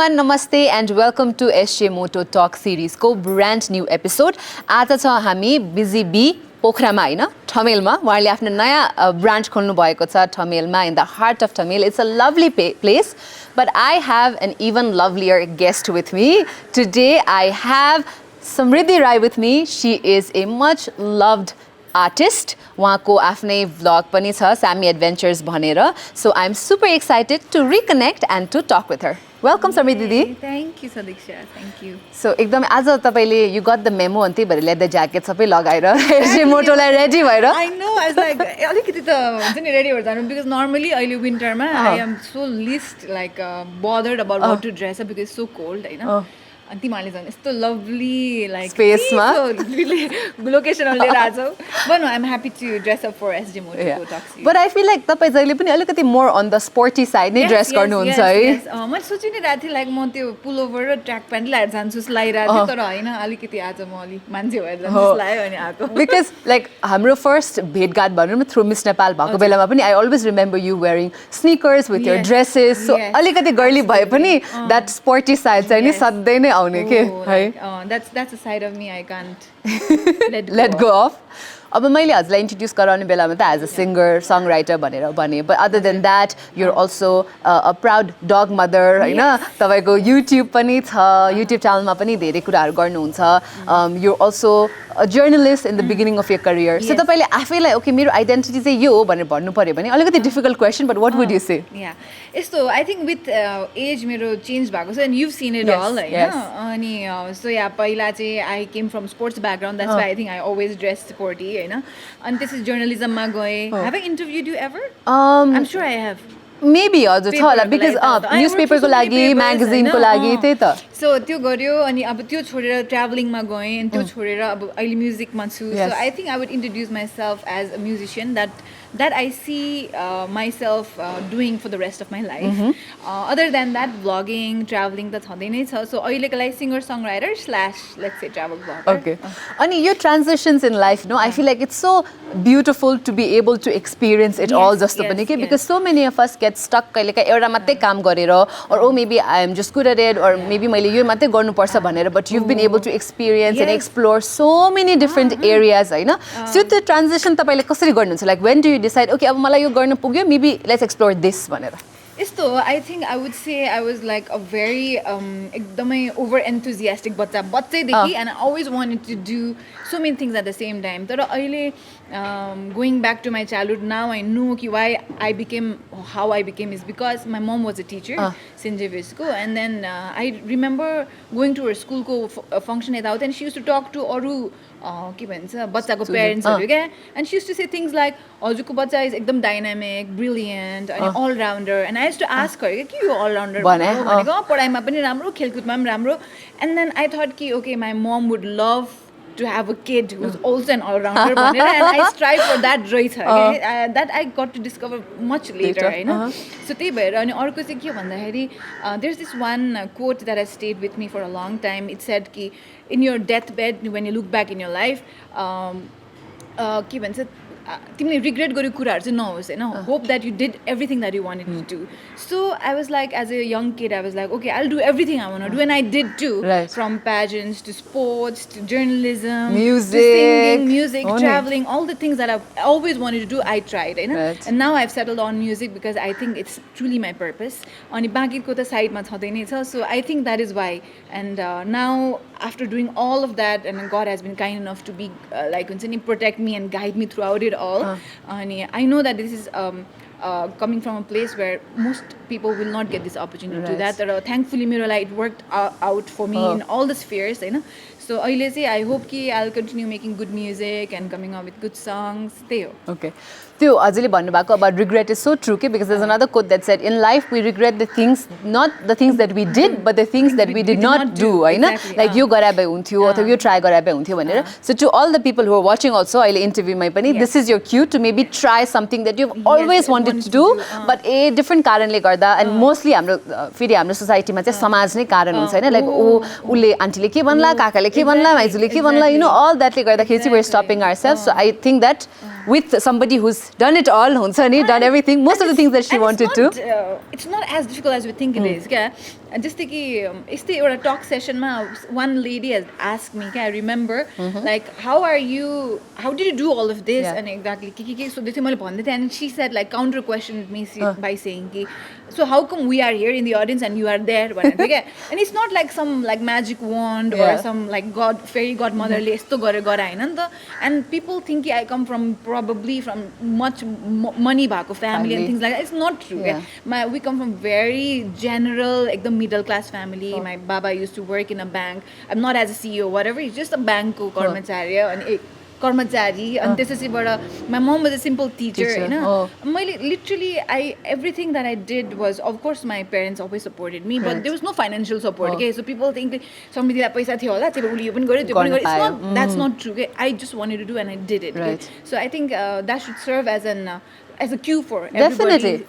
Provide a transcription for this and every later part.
everyone, namaste and welcome to SJ Moto Talk Series को brand new episode. आज छ हामी busy bee पोखरामा हैन ठमेलमा उहाँले आफ्नो नयाँ ब्रान्च खोल्नु भएको छ ठमेलमा in the heart of Tamil. It's a lovely place, but I have an even lovelier guest with me. Today I have Samriddhi Rai with me. She is a much loved artist. उहाँको आफ्नै vlog पनि छ Sammy Adventures भनेर. So I'm super excited to reconnect and to talk with her. Welcome Samriddhi Didi. Thank you Sadichha. Thank you. So एकदम आज तपाईले you got the memo अनि त्यही भएर leather jacket सबै लगाएर SJ Moto लाई ready भएर. I know, I was like अलिकति त हुन्छ नि ready भएर जानु because normally अहिले winter मा I am so least like bothered about how to dress up because it's so cold हैन. अनि तिमीले झन् यस्तो lovely like space मा location लिएर आछौ. But no, I'm happy to dress up for SJ Moto Talk Series. But I feel like तपाई जहिले पनि अलिकति more on the sporty side नै dress गर्नुहुन्छ है. मैले सोचिरहेको थिएँ like म त्यो पुलोभर र ट्र्याक प्यान्ट लगाएर जान्छु जस्तो लागिरहेको थिएँ तर हैन अलिकति आज म अलि मान्छे भएर जान्छु जस्तो लाग्यो अनि आको. Because like हाम्रो first भेटघाट भनौँ न through Miss Nepal भएको बेलामा पनि I always remember you wearing sneakers with your dresses. So अलिकति girly भए पनि that sporty side चाहिँ नि सधैँ नै आउने के है. That's a side of me I can't let go of. अब मैले हजुरलाई इन्ट्रोड्युस गराउने बेलामा त एज अ सिङ्गर सङराइटर भनेर भने but other than that you're also a proud dog mother होइन तपाईँको युट्युब पनि छ युट्युब च्यानलमा पनि धेरै कुराहरू गर्नुहुन्छ you're also a journalist in the beginning of your career so तपाईँले आफैलाई ओके मेरो आइडेन्टिटी चाहिँ यो हो भनेर भन्नु पऱ्यो भने अलिकति difficult question but what would you say यस्तो आई थिङ्क विथ एज मेरो चेन्ज भएको छ and you've seen it all होइन अनि सो या पहिला चाहिँ I came from sports background that's why I think I always dress sporty होइन अनि त्यसपछि जर्नलिजममा गएँ have I interviewed you ever I'm sure I have maybe हजुर छ होला बिकज न्युजपेपरको लागि म्यागजिनको लागि त्यही त सो त्यो गर्यो अनि अब त्यो छोडेर ट्राभलिङमा गएँ अनि त्यो छोडेर अब अहिले म्युजिकमा छु so I think I would introduce myself as a musician that I see myself doing for the rest of my life. Other than that, vlogging, traveling, that's how they need. So, I like singer-songwriter / let's say travel blogger. Okay. And your transitions in life, I feel like it's so beautiful to be able to experience it all just because so many of us get stuck like एउटा मात्रै काम गरेर or oh maybe I am just good at it or maybe मैले यो मात्रै गर्नुपर्छ भनेर but you've been able to experience and explore so many different areas Hahn. So the transition तपाईले कसरी गर्नुहुन्छ like when do you decide okay अब मलाई यो गर्न पुग्यो maybe let's explore this भनेर यस्तो I think I would say I was like a very एकदमै over enthusiastic बच्चैदेखि and I always wanted to do so many things at the same time तर अहिले going back to my childhood now I know why I became how I became is because my mom was a teacher St. Xavier's School and then I remember going to her school को function यताउता and she used to talk to अरू के भन्छ बच्चाको प्यारेन्ट्सहरू क्या and she used to say things like हजुरको बच्चा is एकदम डाइनामिक ब्रिलियन्ट अनि all-rounder and I used to ask her के यो अलराउन्डर भनेको पढाइमा पनि राम्रो खेलकुदमा पनि राम्रो and then I thought कि okay my mom would love to have a kid who's also an all-rounder and I strive for that रहेछ that I got to discover much later होइन so त्यही भएर अनि अर्को चाहिँ के भन्दाखेरि there's this one quote that has stayed with me for a long time it said कि in your deathbed when you look back in your life के भन्छ तिमीले रिग्रेट गरेको कुराहरू चाहिँ नहोस् होइन hope that you did everything that you wanted to do so I was like as a young kid I was like okay I do everything I want to do and I did too from pageants to sports to journalism music travelling all the things that I always wanted to do I tried होइन and now I have settled on music because I think it's truly my purpose अनि बाँकीको त साइडमा छँदै नै छ so I think that is why and now after doing all of that and God has been kind enough to be like protect me and guide me throughout it all and I know that this is coming from a place where most people will not get this opportunity to do that but thankfully it worked out for me in all the spheres you know so अहिले चाहिँ I hope कि I'll continue making good music and coming up with good songs त्यही हो okay त्यो हजुरले भन्नुभएको about regret is so true because there's another quote that said in life we regret the things not the things that we did but the things that we did not do Hahn like यो गरे भए हुन्थ्यो अथवा यो try गरे भए हुन्थ्यो भनेर so to all the people who are watching also अहिले इन्टरभ्युमै पनि this is your cue to maybe try something that you've always wanted to do but a different कारणले गर्दा and mostly हाम्रो फेरि हाम्रो सोसाइटीमा चाहिँ समाज नै कारण हुन्छ हैन like उले आन्टीले के भन्ला काकाले के भन्ला माइजूले के भन्ला you know all thatले गर्दाखेरि चाहिँ we're stopping ourselves so I think that with somebody who's done it all, हुन्छ नि, done everything, most of the things that she wanted to. It's not as difficult as we think it is. क्या जस्तै कि यस्तै एउटा टक सेसनमा one lady has asked me, I remember, like how did you do all of this, and exactly के सोध्दै थियो, मैले भन्दै थिएँ, and she said like counter questioned me by saying कि so how come we are here in the audience and you are there भनेर थियो क्या. And it's not like some like magic wand or some like fairy godmotherले यस्तो गरेर गराएन नि त. And people think I come from probably from much money भएको family and things like that. It's not true. We come from very general एकदम middle class family. My baba used to work in a bank. I'm not as a CEO whatever, he's just a bank को कर्मचारी अनि कर्मचारी अनि त्यसैबाट my mom was a simple teacher, you know. मैले literally everything that I did was, of course my parents always supported me, but there was no financial support. Okay, so people think समृद्धिलाई पैसा थियो होला त्यसले उले यो पनि गर्यो त्यो पनि गर्यो. It's not, that's not true. Okay, I just wanted to do and I did it. Okay? So I think that should serve as a cue for everybody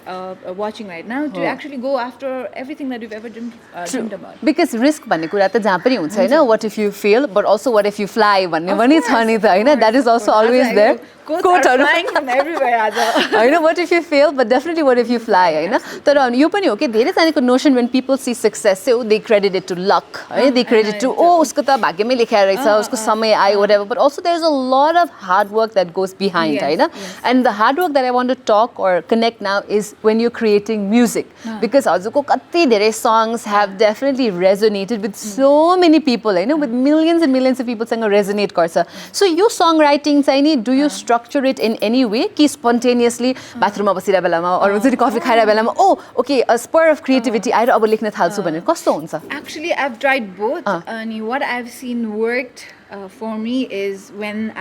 watching right now to actually go after everything that you've ever dreamed about. Because risk भन्ने कुरा त जहाँ पनि हुन्छ हैन. What if you fail, but also what if you fly भन्ने पनि छ नि त हैन. That is also always there. Quotes are flying from everywhere आज. I know what if you fail, but definitely what if you fly हैन. तर यो पनि हो कि धेरै जनाको notion when people see success, so they credit it to luck. They credit to उसको त भाग्यमै लेखेर रहेछ, उसको समय आयो whatever, but also there's a lot of hard work that goes behind Hahn. And the hard work that I want to talk or connect now is when you're creating music, because हजुरको कति धेरै songs have definitely resonated with so many people Hahn, with millions and millions of people सँग resonate गर्छ. So यो songwriting चाहिँ नि, do you structure it in any way कि spontaneously बाथरुममा बसिरहेको बेलामा or हुन्छ नि कफी खाइरहेको बेलामा okay, a spur of creativity आएर अब लेख्न थाल्छु भनेर कस्तो हुन्छ? Actually I've tried both, and what I've seen worked for me is when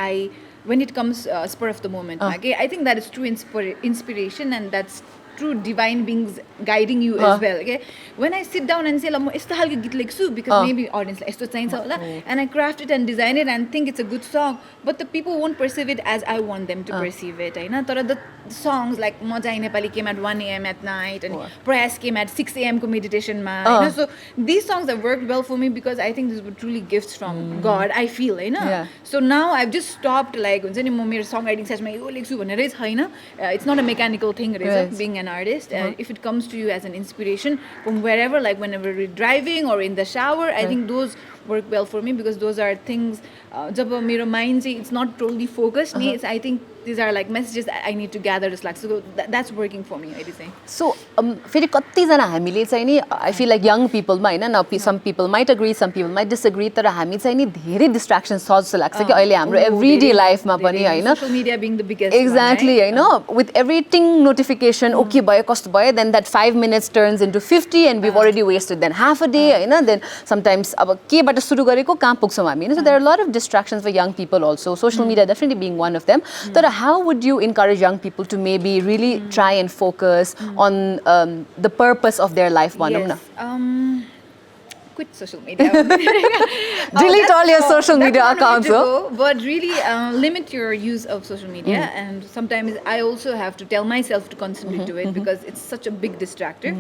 it comes spur of the moment. Okay, I think that is true inspiration, and that's true divine beings guiding you as well. Okay, when I sit down and say म यस्तो खालको गीत लेख्छु because maybe audience लाई यस्तो चाहिन्छ होला, and I craft it and design it and think it's a good song, but the people won't perceive it as I want them to perceive it हैन. तर the songs like म चाहिँ Nepali came at 1 AM at night and Prayas came at 6 AM को meditation मा हैन. So these songs have worked well for me because I think these were truly gifts from God, I feel Hahn. So now I've just stopped like हुन्छ नि म मेरो songwriting session मा यो लेख्छु भनेरै छैन. It's not a mechanical thing रहेछ being an artist. And if it comes to you as an inspiration from wherever, like whenever you're driving or in the shower, I think those work well for me because those are things जब मेरो mind चाहिँ it's not totally focused ni, I think these are like messages that I need to gather just like, so that's working for me, I would say. So फेरि कति जना हामीले चाहिँ नि I feel like young people मा हैन, now some people might agree, some people might disagree, तर हामी चाहिँ नि धेरै distractions छ जस्तो लाग्छ कि अहिले हाम्रो everyday life मा पनि हैन, social media being the biggest exactly one, right? Hahn, with everything notification okay भयो कस्तो भयो, then that 5 minutes turns into 50 and we've already wasted then half a day Hahn. Then sometimes अब केबाट सुरु गरेको कहाँ पुग्छौँ हामी हैन. So there are a lot of distractions for young people also, social media definitely being one of them. तर how would you encourage young people to maybe really try and focus on the purpose of their life? Quit social media. Delete all your social media accounts. But really limit your use of social media. And sometimes I also have to tell myself to constantly do it because it's such a big distractor.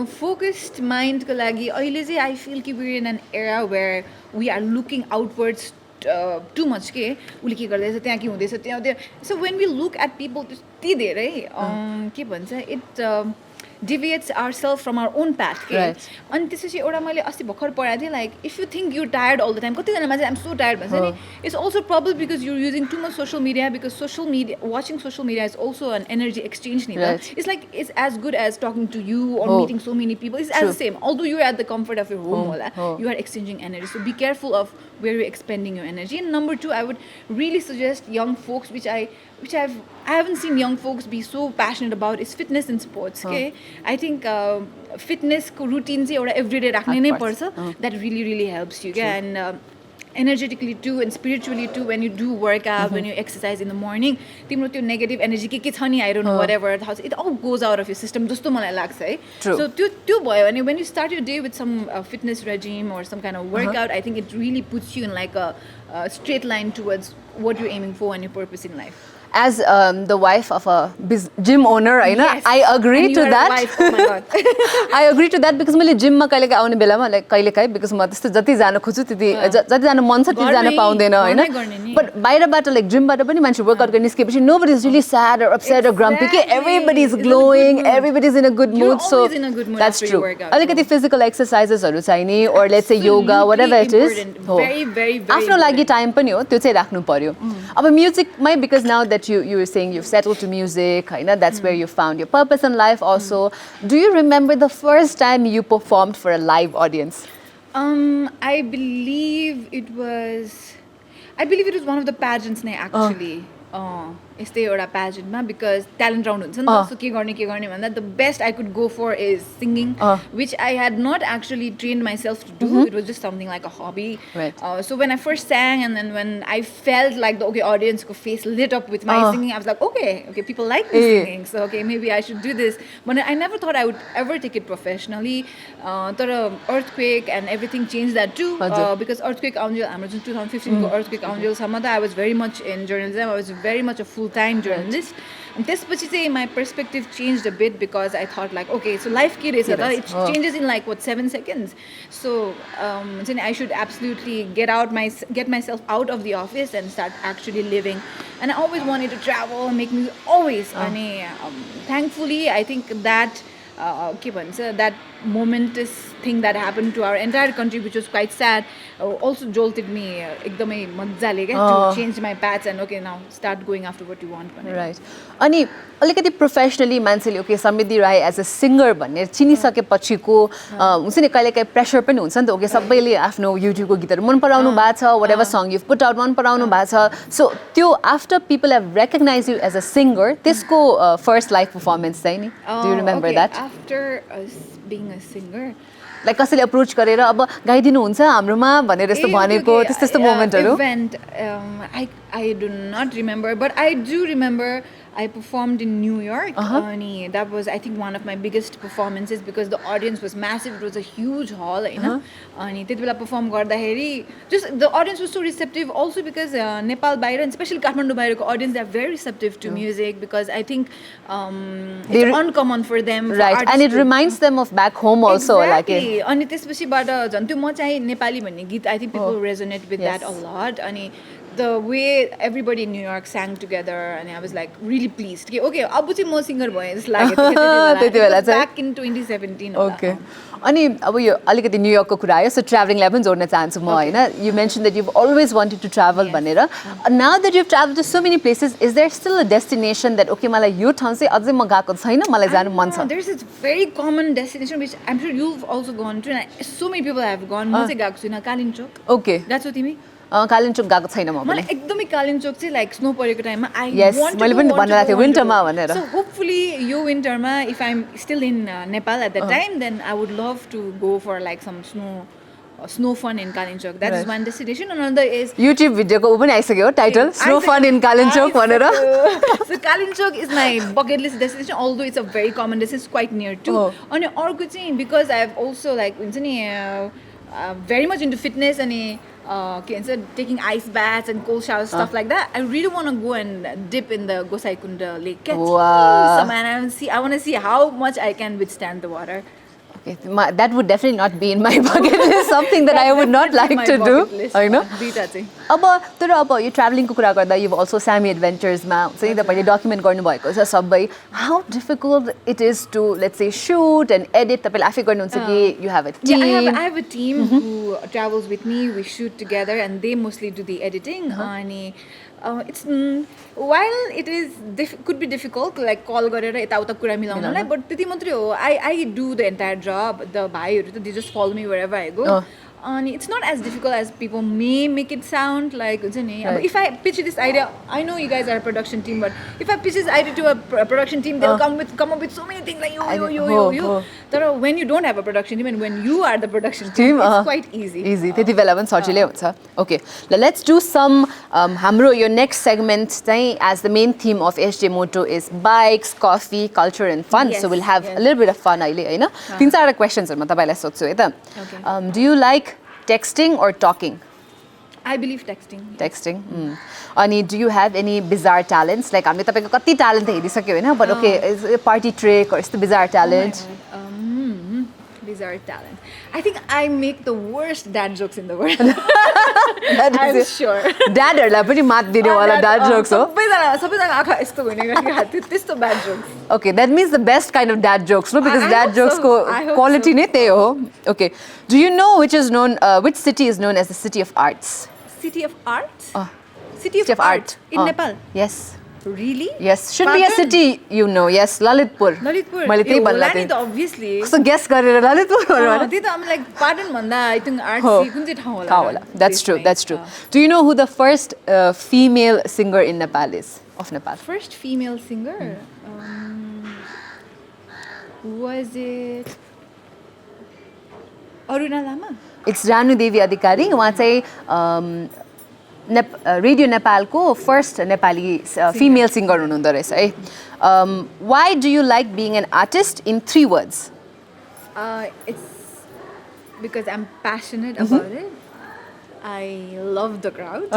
Focused mind ko lagi, अहिले चाहिँ I feel कि we're in an era where we are looking outwards too much के उले के गर्दैछ त्यहाँ के हुँदैछ त्यहाँ हुँदै. So when we look at people त्यति धेरै के भन्छ, it deviates ourselves from our own path. Okay? And त्यसपछि एउटा मैले अस्ति भर्खर पढाएको थिएँ, like if you think you're tired all the time, कतिजना मान्छे I'm so tired भन्छ नि, it's also probably because you're using too much social media, because watching social media is also an energy exchange ni. It's like it's as good as talking to you or meeting so many people. It's as the same, although you're at the comfort of your home, you are exchanging energy. So be careful of where you're expending your energy. And number 2, I would really suggest young folks, which I haven't seen young folks be so passionate about, is fitness and sports. Okay, I think fitness ko routine चाहिँ एउटा everyday राख्ने नै पर्छ. That really helps you. Okay? And energetically too and spiritually too, when you do workout, when you exercise in the morning, तिम्रो त्यो negative energy के छ नि, I don't know, whatever, it all goes out of your system जस्तो मलाई लाग्छ है. So त्यो भयो भने when you start your day with some fitness regime or some kind of workout, I think it really puts you in like a straight line towards what you're aiming for and your purpose in life. as the wife of a gym owner, Yes. I agree And to you are a that. wife, oh my God. I agree to that because मैले जिममा कहिलेकाहीँ आउने बेलामा like कहिलेकाहीँ because म त्यस्तो जति जान खोज्छु त्यति जति जान मन छ त्यति जान घरमै, पाउँदैन होइन घरमै गर्ने नि। बट बाहिरबाट लाइक जिमबाट पनि मान्छे वर्कआउट गर्न निस्केपछि nobody is really sad or upset or grumpy कि Exactly. everybody is It's in a good glowing, mood. everybody is in a good You're mood. So always in a good mood that's after you true. work out, अलिकति हो। physical exercisesहरू चाहिने or let's say yoga Absolutely whatever it is important. हो। Very, very, very आफ्नो लागि important. Time पनि हो त्यो चाहिँ राख्नु पर्यो अब म्युजिकमै because now that you were saying you've settled to music होइन that's where you found your purpose in life also do you remember the first time you performed for a live audience? I believe it was one of the pageants नै actually. यस्तै एउटा pageantमा because talent round हुन्छ नि त so के गर्ने भन्दा the best I could go for is singing which I had not actually trained myself to do it was just something like a hobby Right. So when I first sang and then when I felt like the audience ko face lit up with my singing I was like okay people like me singing so okay maybe I should do this but I never thought I would ever take it professionally तर earthquake and everything changed that too because earthquake आउन्जेल हाम्रो जुन 2015 को earthquake आउन्जेलसम्म त I was very much in journalism I was very much a full-time journalist and त्यसपछि चाहिँ my perspective changed a bit because I thought like okay so life के रहेछ त it changes in like what 7 seconds so I should absolutely get myself out of the office and start actually living and I always wanted to travel and make music always अनि thankfully I think that के भन्छ that momentous thing that happened to our entire country which was quite sad also jolted me एकदमै मज्जाले क्या to change my paths and okay now start going after what you want भनेर Right. अनि अलिकति professionally मान्छेले okay समृद्धि राई as a singer भनेर चिनिसकेपछिको हुन्छ नि कहिलेकाहीँ प्रेसर पनि हुन्छ नि त ओके सबैले आफ्नो युट्युबको गीतहरू मन पराउनु भएको छ whatever song you've put out मन पराउनु भएको छ सो त्यो after people have recognize you as a singer त्यसको फर्स्ट लाइभ पर्फर्मेन्स चाहिँ नि do you remember that after being a singer like कसैले अप्रोच गरेर अब गाइदिनुहुन्छ हाम्रोमा भनेर यस्तो भनेको त्यस्तो त्यस्तो मोमेन्टहरू event I do not remember but I do remember I performed in New York and that was I think one of my biggest performances because the audience was massive it was a huge hall हैन अनि त्यतिबेला perform गर्दाखेरि just the audience was so receptive also because Nepal बाहिर and especially Kathmandu बाहिरको audience they are very receptive to music because I think it's uncommon for them for right and it reminds them of back home also exactly. like अनि त्यसपछिबाट झन् त्यो म चाहिँ नेपाली भन्ने गीत I think people resonate with that a lot अनि the way everybody in New York sang together and I was like really pleased okay अब चाहिँ म सिङ्गर भएँ जस्तो लाग्यो त्यतिबेला चाहिँ back in 2017 ओके अनि अब यो अलिकति न्युयोर्कको कुरा आयो सो ट्राभलिङलाई पनि जोड्न चाहन्छु म होइन you mention that you've always wanted to travel भनेर now that you've travel to so many places is there still a destination that okay मलाई यो ठाउँ चाहिँ अझै म गएको छैन मलाई जानु मन छ There's this very common destination which I'm sure you've also gone to and so many people have gone म चाहिँ गएको छुइनँ कालिम्पोङ ओके गएको छौ तिमी कालिम्पोङ गएको छैन म मलाई एकदमै कालिम्पोङ चाहिँ लाइक स्नो परेको टाइममा Yes, मैले पनि भन्न थिएँ विन्टरमा भनेर सो होपफुली यो विन्टरमा if I am still in Nepal at the time then I would love to go for like some snow fun in Kalinchok. That is one destination. Another is YouTube भिडियोको उ पनि आइसक्यो title snow fun in Kalimpong भनेर So Kalinchok is my bucket list destination although it's a very common destination it's quite near too. अनि अर्को चाहिँ because I have also like हुन्छ नि very much into fitness and taking ice baths and cold showers stuff like that. I really want to go and dip in the Gosaikunda lake. Wow. I want to see how much I can withstand the water. Okay, that would definitely not be in my bucket list. Something that I would not like to do. I know. अब तर अब यो ट्राभलिङको कुरा गर्दा you've also Sammy Adventuresमा चाहिँ तपाईले document गर्नुभएको छ सबै how difficult it is to let's say shoot and edit तपाईले आफै गर्नुहुन्छ कि you have a team? Yeah, I have a team who travels with me. We shoot together and they mostly do the editing. अनि it's while it is could be difficult like call गरेर यताउता कुरा मिलाउनलाई but त्यति मात्रै हो I do the entire job the भाइहरु त they just follow me wherever I go and it's not as difficult as people may make it sound like if I pitch this idea I know you guys are a production team but if I pitch this idea to a production team they'll come up with so many things like you but when you don't have a production team and when you are the production team it's quite easy त्यति बेला पनि सजिलै हुन्छ okay let's do some हाम्रो your next segment चाहिँ as the main theme of SJ Moto is bikes coffee culture and fun so we'll have a little bit of fun अहिले हैन तीन चारवटा क्वेशन्सहरु म तपाईलाई सोध्छु है त do you like texting or talking? I believe texting. Texting. Ani, do you have any bizarre talents? Like, हामीले तपाईको कति talent हेरिसक्यो Hahn, but okay, is a party trick or is the bizarre talent? Bizarre talent. I think I make the worst dad jokes in the world. I'm sure. Dad-हरुलाई पनि मात दिने वाला dad jokes हो. सबैजना आँखा यस्तो हुने त्यस्तो bad jokes. Okay, that means the best kind of dad jokes, no? Because I dad hope jokes so. ko I hope quality so. नै त्यही हो. Okay. Do you know which city is known as the city of arts? City of art? City City of art in Nepal? Yes. Really? Yes. Should be a city, you know. Yes, Lalitpur. Lalitpur. मैले त्यही भन्ला होला नि त obviously. कस्तो guess गरेर ललितपुर भन्नु त्यही त I'm like pardon भन्दा I think art कुन चाहिँ ठाउँ होला? कहाँ होला? That's true. That's true. Do you know who the first female singer in Nepal is? Of Nepal. First female singer? Was it Aruna Lama? It's Ranu Devi Adhikari. उहाँ चाहिँ radio नेपालको first Nepali female singer हुनुहुँदो रहेछ है. Why do you like being an artist in 3 words? It's because I'm passionate about it. I love the crowd.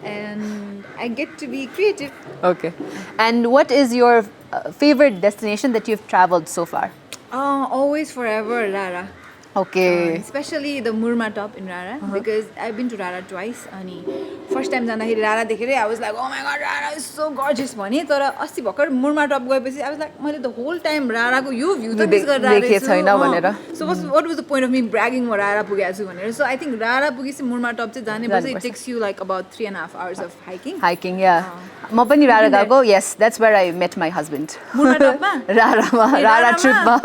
And I get to be creative. Okay. And what is your favorite destination that you've traveled so far? Always forever Rara. Okay. Especially the Murma top in Rara because I've been to Rara twice. Ani first time जाँदाखेरि Rara देखेर I was like, oh my god, Rara is so gorgeous भने तर अस्ति भर्खर Murma top गएपछि I was like मैले the whole time Rara को यो view त miss गरिरहेको छु छैन भनेर. So what was the point of me bragging म Rara पुगेको छु भनेर. So I think Rara पुगेपछि Murma top चाहिँ जाने पछि it takes you like about 3.5 hours of hiking. Hiking, yeah. म पनि Rara गएको. Yes, that's where I met my husband. Murma topमा? Rara tripमा.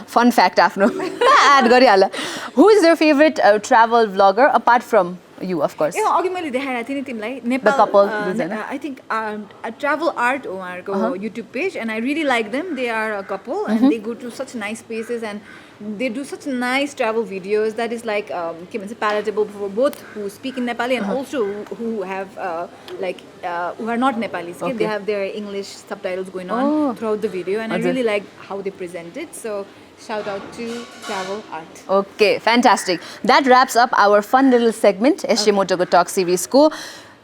Fun fact आफ्नो. Add गरिहाल. Who is your favorite travel vlogger apart from you, of course? अघि मैले देखाइरहेको थिएँ नि तिमीलाई Nepal. The couple, I think a travel art उहाँहरूको YouTube page and I really like them. They are a couple and they go to such nice places and they do such nice travel videos that is like के भन्छ palatable for both who speak in Nepali and also who have who are not Nepalis. Okay. They have their English subtitles going on throughout the video and I really like how they present it. So shout out to travel art. Okay, fantastic. That wraps up our fun little segment, SJ Moto Talk Series ko.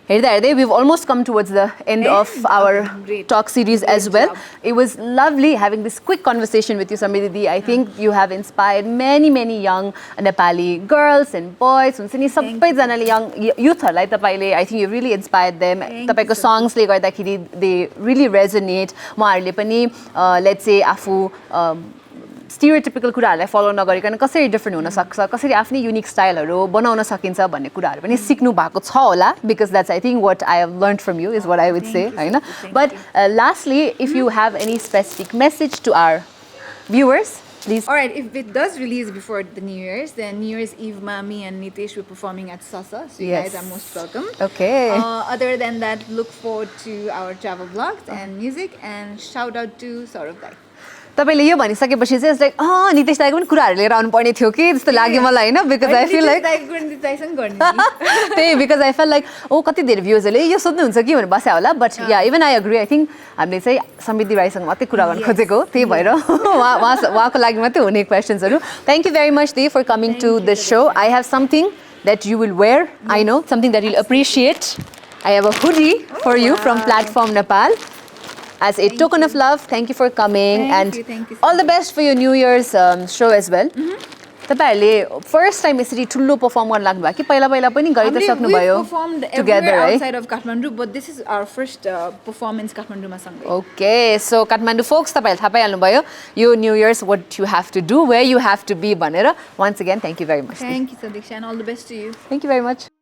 We've almost come towards the end of our talk series as well. It was lovely having this quick conversation with you, Samriddhi. I think you have inspired many, many young Nepali girls and boys. Young youth, I think you really inspired them. Tapaiको songs they really resonate. Let's say stereotypical कुराहरुलाई फलो नगरिकन कसरी different हुन सक्छ, कसरी आफ्नै unique स्टाइलहरु बनाउन सकिन्छ भन्ने कुराहरु पनि सिक्नु भएको छ होला because that's I think what I have learned from you is what I would say, Hahn. But lastly, if you have any specific message to our viewers, please. All right, if it does release before the New Year's, then New Year's Eve, me and Nitesh will be performing at Sasa, so you guys are most welcome. Okay. Other than that, look forward to our travel vlogs and music, and shout out to Saurav Dai. तपाईले यो भनिसकेपछि चाहिँ like Nitesh दाइको पनि कुराहरु लिएर आउनु पर्ने थियो कि जस्तो लाग्यो मलाई हैन because I feel like त्यही because I felt like कति धेरै भ्युजहरुले यो सोध्नु हुन्छ कि भनेर बस्या होला but yeah even I agree I think हामीले चाहिँ समृद्धि राईसँग मात्रै कुरा गर्न खोजेको त्यही भएर उहाँको लागि मात्रै हुने क्वेशन्सहरु. Thank you very much Dee for coming to the show. I have something that you will wear. I know something that you'll appreciate. I have a hoodie for you from Platform Nepal. As a token of love, thank you for coming thank you all the best for your New Year's show as well. तपाईहरुले first time यसरी ठुलो perform गर्न लाग्नु भयो कि पहिला पनि गरि त सक्नु भयो together outside of Kathmandu but this is our first performance Kathmanduमा सँगै. Okay, so Kathmandu folks तपाईहरुले थाहा पाइहाल्नु भयो यो New Year's what you have to do, where you have to be भनेर. Once again, thank you very much. Thank you Sadichha and all the best to you. Thank you very much.